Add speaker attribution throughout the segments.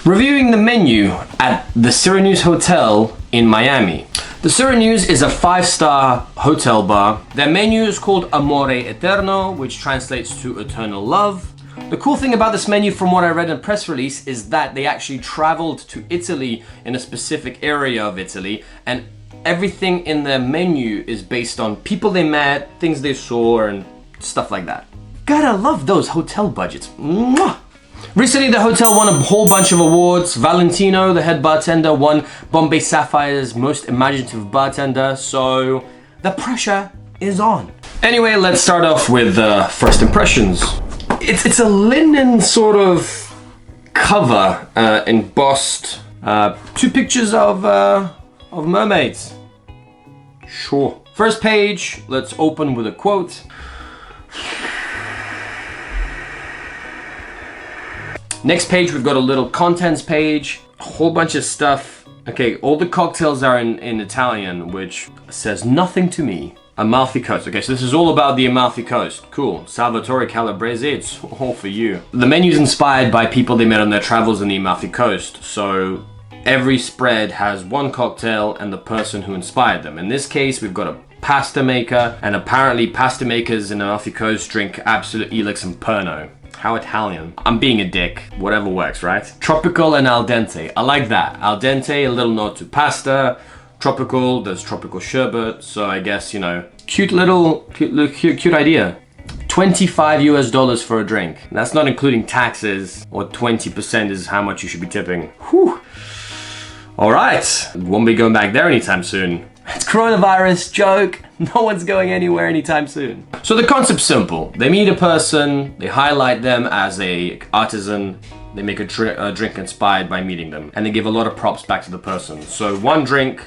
Speaker 1: Reviewing the menu at the Sirenuse Hotel in Miami. The Sirenuse is a 5-star hotel bar. Their menu is called Amore Eterno, which translates to eternal love. The cool thing about this menu, from what I read in press release, is that they actually traveled to Italy, in a specific area of Italy, and everything in their menu is based on people they met, things they saw, and stuff like that. Gotta love those hotel budgets. Mwah! Recently, the hotel won a whole bunch of awards. Valentino, the head bartender, won Bombay Sapphire's most imaginative bartender, so the pressure is on. Anyway, let's start off with first impressions. It's a linen sort of cover, embossed. 2 pictures of mermaids. Sure. First page, let's open with a quote. Next page, we've got a little contents page, a whole bunch of stuff. Okay, all the cocktails are in Italian, which says nothing to me. Amalfi Coast. Okay, so this is all about the Amalfi Coast. Cool. Salvatore Calabrese, it's all for you. The menu's inspired by people they met on their travels in the Amalfi Coast. So every spread has one cocktail and the person who inspired them. In this case, we've got a pasta maker, and apparently pasta makers in Amalfi Coast drink absolute Elix and Pernod. How Italian. I'm being a dick. Whatever works, right? Tropical and al dente. I like that. Al dente, a little nod to pasta. Tropical, there's tropical sherbet. So I guess, you know, cute idea. $25 for a drink. That's not including taxes, or 20% is how much you should be tipping. Whew. All right. Won't be going back there anytime soon. It's coronavirus, joke. No one's going anywhere anytime soon. So the concept's simple. They meet a person, they highlight them as a artisan, they make a drink inspired by meeting them, and they give a lot of props back to the person. So one drink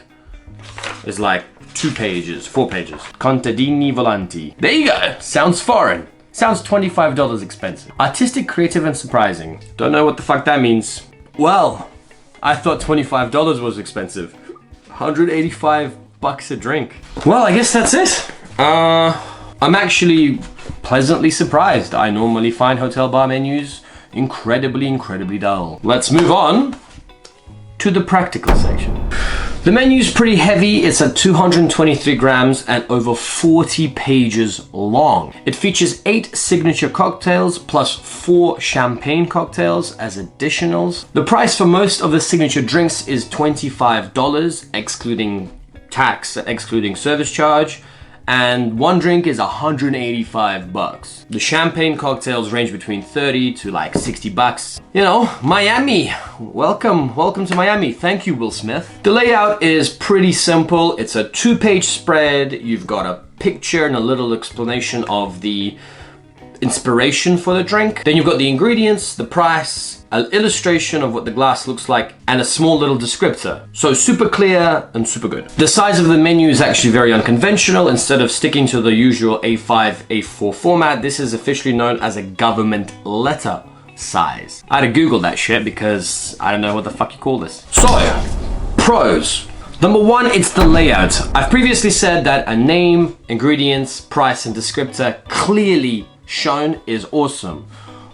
Speaker 1: is like 2 pages, 4 pages. Contadini volanti. There you go. Sounds foreign. Sounds $25 expensive. Artistic, creative, and surprising. Don't know what the fuck that means. Well, I thought $25 was expensive. 185 bucks a drink. Well, I guess that's it. I'm actually pleasantly surprised. I normally find hotel bar menus incredibly dull. Let's move on to the practical section. The menu's pretty heavy. It's at 223 grams and over 40 pages long. It features 8 signature cocktails plus 4 champagne cocktails as additionals. The price for most of the signature drinks is $25, excluding tax, excluding service charge, and one drink is 185 bucks. The champagne cocktails range between 30 to like 60 bucks. You know, Miami. Welcome to Miami. Thank you, Will Smith. The layout is pretty simple. It's a 2-page spread. You've got a picture and a little explanation of the inspiration for the drink. Then you've got the ingredients, the price, an illustration of what the glass looks like, and a small little descriptor. So super clear and super good. The size of the menu is actually very unconventional. Instead of sticking to the usual A5, A4 format, this is officially known as a government letter size. I had to Google that shit because I don't know what the fuck you call this. So, pros. Number 1, it's the layout. I've previously said that a name, ingredients, price, and descriptor clearly shown is awesome.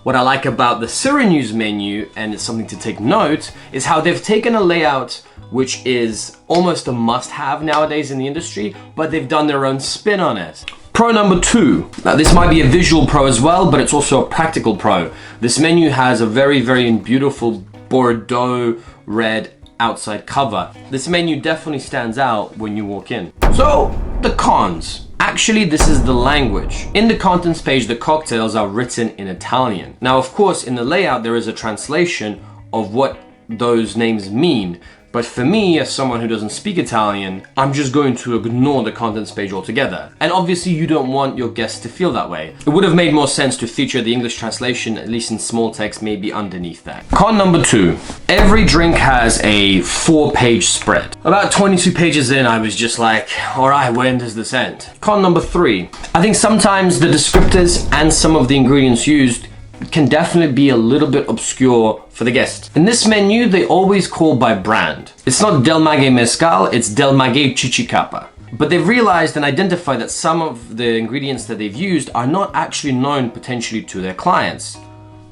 Speaker 1: What I like about the Sirenuse menu, and it's something to take note, is how they've taken a layout which is almost a must-have nowadays in the industry, but they've done their own spin on it. Pro number 2. Now this might be a visual pro as well, but it's also a practical pro. This menu has a very beautiful Bordeaux red outside cover. This menu definitely stands out when you walk in. So, the cons. Actually, this is the language. In the contents page, the cocktails are written in Italian. Now, of course, in the layout, there is a translation of what those names mean. But for me, as someone who doesn't speak Italian, I'm just going to ignore the contents page altogether. And obviously, you don't want your guests to feel that way. It would have made more sense to feature the English translation, at least in small text, maybe underneath that. Con number 2. Every drink has a 4-page spread. About 22 pages in, I was just like, all right, when does this end? Con number 3. I think sometimes the descriptors and some of the ingredients used can definitely be a little bit obscure for the guest. In this menu, they always call by brand. It's not Del Maguey Mezcal, it's Del Maguey Chichicapa. But they've realized and identified that some of the ingredients that they've used are not actually known potentially to their clients.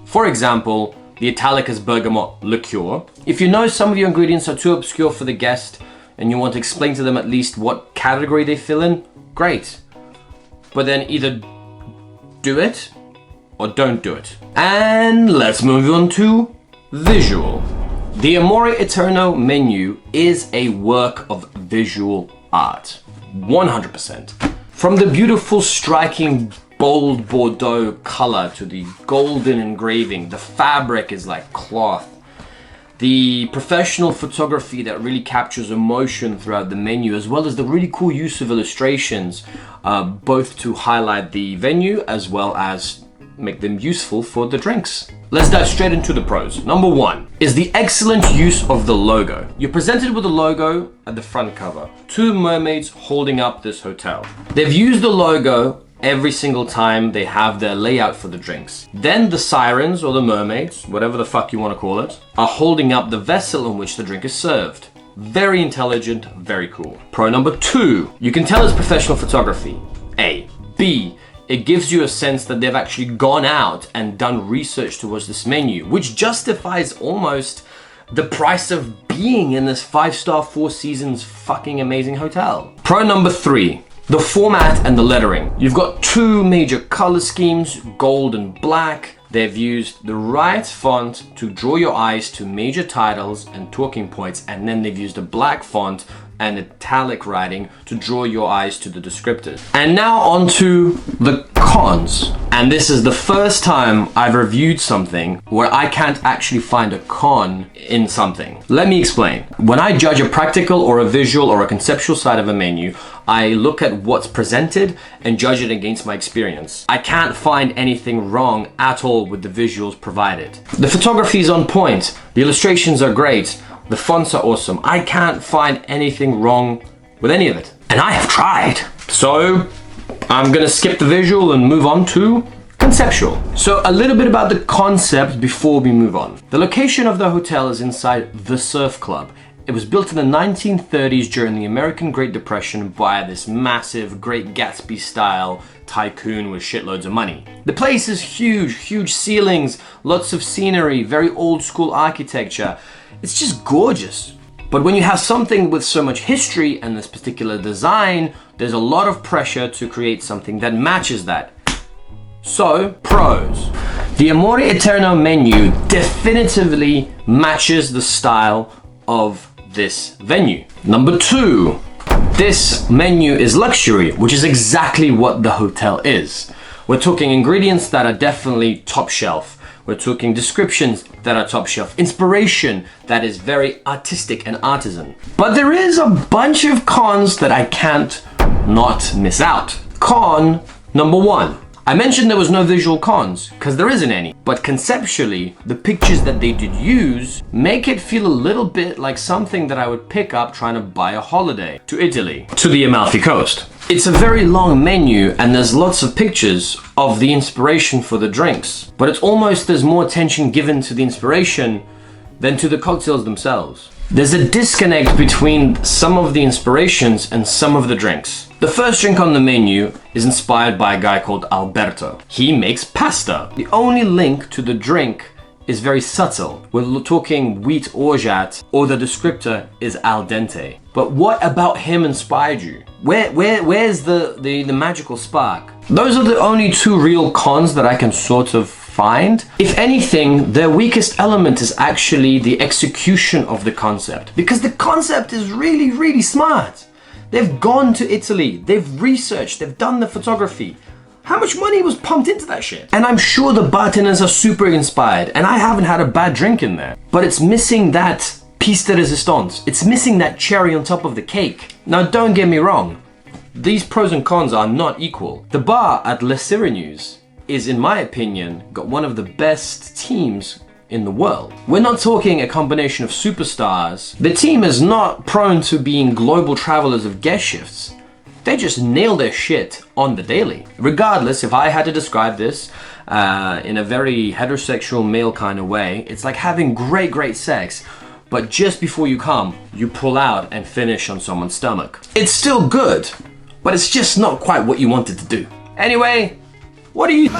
Speaker 1: For example, the Italicus bergamot liqueur. If you know some of your ingredients are too obscure for the guest and you want to explain to them at least what category they fill in, great. But then either do it or don't do it. And let's move on to visual. The Amore Eterno menu is a work of visual art, 100%. From the beautiful, striking, bold Bordeaux color to the golden engraving, the fabric is like cloth. The professional photography that really captures emotion throughout the menu, as well as the really cool use of illustrations, both to highlight the venue as well as make them useful for the drinks. Let's dive straight into the pros. Number one is the excellent use of the logo. You're presented with a logo at the front cover. Two mermaids holding up this hotel. They've used the logo every single time they have their layout for the drinks. Then the sirens or the mermaids, whatever the fuck you want to call it, are holding up the vessel in which the drink is served. Very intelligent, very cool. Pro number two, you can tell it's professional photography. A. B. It gives you a sense that they've actually gone out and done research towards this menu, which justifies almost the price of being in this 5-star, 4 seasons fucking amazing hotel. Pro number three, the format and the lettering. You've got two major color schemes, gold and black. They've used the right font to draw your eyes to major titles and talking points, and then they've used a black font and italic writing to draw your eyes to the descriptors. And now on to the cons. And this is the first time I've reviewed something where I can't actually find a con in something. Let me explain. When I judge a practical or a visual or a conceptual side of a menu, I look at what's presented and judge it against my experience. I can't find anything wrong at all with the visuals provided. The photography is on point. The illustrations are great. The fonts are awesome. I can't find anything wrong with any of it. And I have tried. So I'm gonna skip the visual and move on to conceptual. So a little bit about the concept before we move on. The location of the hotel is inside the Surf Club. It was built in the 1930s during the American Great Depression by this massive Great Gatsby style tycoon with shitloads of money. The place is huge, huge ceilings, lots of scenery, very old school architecture. It's just gorgeous. But when you have something with so much history and this particular design, there's a lot of pressure to create something that matches that. So, pros. The Amore Eterno menu definitively matches the style of this venue. Number two, this menu is luxury, which is exactly what the hotel is. We're talking ingredients that are definitely top shelf. We're talking descriptions that are top shelf, inspiration that is very artistic and artisan. But there is a bunch of cons that I can't not miss out. Con number one. I mentioned there was no visual cons, because there isn't any. But conceptually, the pictures that they did use make it feel a little bit like something that I would pick up trying to buy a holiday to Italy, to the Amalfi Coast. It's a very long menu and there's lots of pictures of the inspiration for the drinks. But it's almost there's more attention given to the inspiration than to the cocktails themselves. There's a disconnect between some of the inspirations and some of the drinks. The first drink on the menu is inspired by a guy called Alberto. He makes pasta. The only link to the drink is very subtle. We're talking wheat orgeat, or the descriptor is al dente. But what about him inspired you? Where's the magical spark? Those are the only two real cons that I can sort of find. If anything, their weakest element is actually the execution of the concept. Because the concept is really, really smart. They've gone to Italy, they've researched, they've done the photography. How much money was pumped into that shit? And I'm sure the bartenders are super inspired, and I haven't had a bad drink in there. But it's missing that piece de resistance. It's missing that cherry on top of the cake. Now don't get me wrong, these pros and cons are not equal. The bar at Le Sirenuse is, in my opinion, got one of the best teams in the world. We're not talking a combination of superstars. The team is not prone to being global travelers of guest shifts. They just nail their shit on the daily. Regardless, if I had to describe this in a very heterosexual male kind of way, it's like having great sex, but just before you come, you pull out and finish on someone's stomach. It's still good, but it's just not quite what you wanted to do. Anyway, what do you...